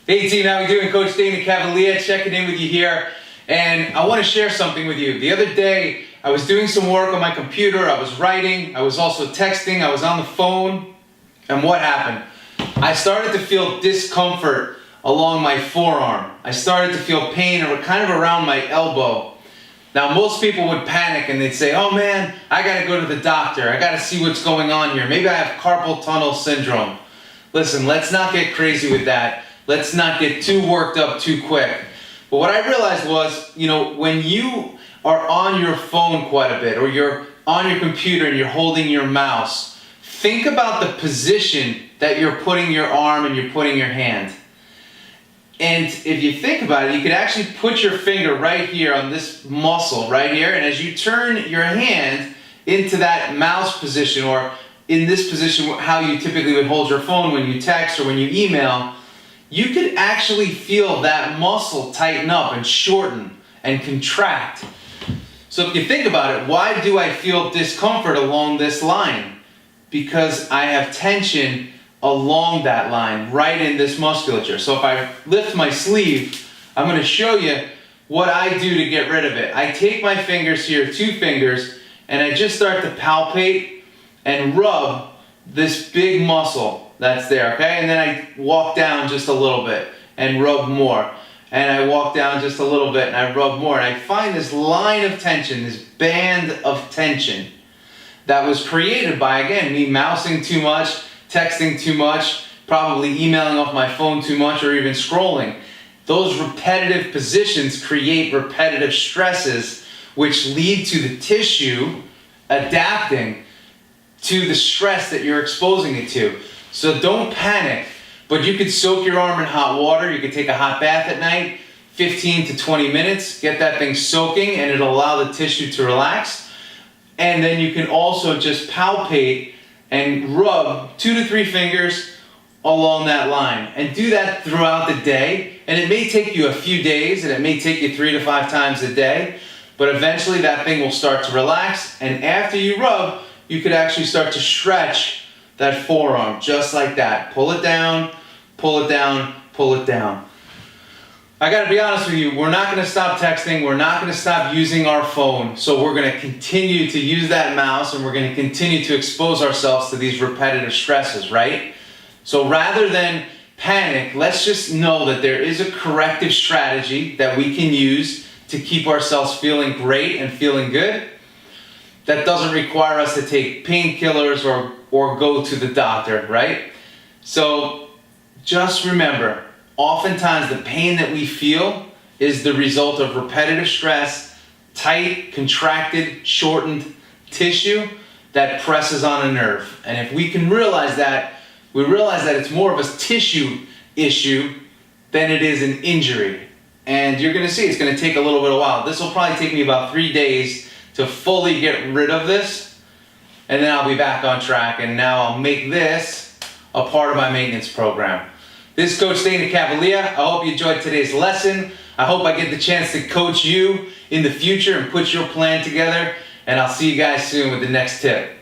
Hey team, how we doing? Coach DANA CAVALEA checking in with you here. And I want to share something with you. The other day, I was doing some work on my computer, I was writing, I was also texting, I was on the phone, and what happened? I started to feel discomfort along my forearm. I started to feel pain kind of around my elbow. Now most people would panic and they'd say, oh man, I gotta go to the doctor, I gotta see what's going on here. Maybe I have carpal tunnel syndrome. Listen, let's not get crazy with that. Let's not get too worked up too quick. But what I realized was, when you are on your phone quite a bit, or you're on your computer and you're holding your mouse, think about the position that you're putting your arm and you're putting your hand. And if you think about it, you could actually put your finger right here on this muscle right here, and as you turn your hand into that mouse position, or in this position how you typically would hold your phone when you text or when you email, you could actually feel that muscle tighten up and shorten and contract. So if you think about it, why do I feel discomfort along this line? Because I have tension along that line, right in this musculature. So if I lift my sleeve, I'm going to show you what I do to get rid of it. I take my fingers here, 2 fingers, and I just start to palpate and rub this big muscle that's there, okay? And then I walk down just a little bit and rub more. And I walk down just a little bit and I rub more. And I find this line of tension, this band of tension that was created by, again, me mousing too much, texting too much, probably emailing off my phone too much, or even scrolling. Those repetitive positions create repetitive stresses which lead to the tissue adapting to the stress that you're exposing it to. So don't panic, but you could soak your arm in hot water. You could take a hot bath at night, 15 to 20 minutes, get that thing soaking, and it'll allow the tissue to relax. And then you can also just palpate and rub 2 to 3 fingers along that line, and do that throughout the day. And it may take you a few days, and it may take you 3 to 5 times a day, but eventually that thing will start to relax. And after you rub, you could actually start to stretch that forearm just like that. Pull it down, pull it down, pull it down. I gotta be honest with you, we're not gonna stop texting, we're not gonna stop using our phone, so we're gonna continue to use that mouse, and we're gonna continue to expose ourselves to these repetitive stresses, right? So rather than panic, let's just know that there is a corrective strategy that we can use to keep ourselves feeling great and feeling good. That doesn't require us to take painkillers or go to the doctor, right? So just remember, oftentimes the pain that we feel is the result of repetitive stress, tight, contracted, shortened tissue that presses on a nerve. And if we can realize that, we realize that it's more of a tissue issue than it is an injury. And you're gonna see it's gonna take a little bit of a while. This will probably take me about 3 days to fully get rid of this, and then I'll be back on track, and now I'll make this a part of my maintenance program. This is Coach DANA CAVALEA. I hope you enjoyed today's lesson. I hope I get the chance to coach you in the future and put your plan together, and I'll see you guys soon with the next tip.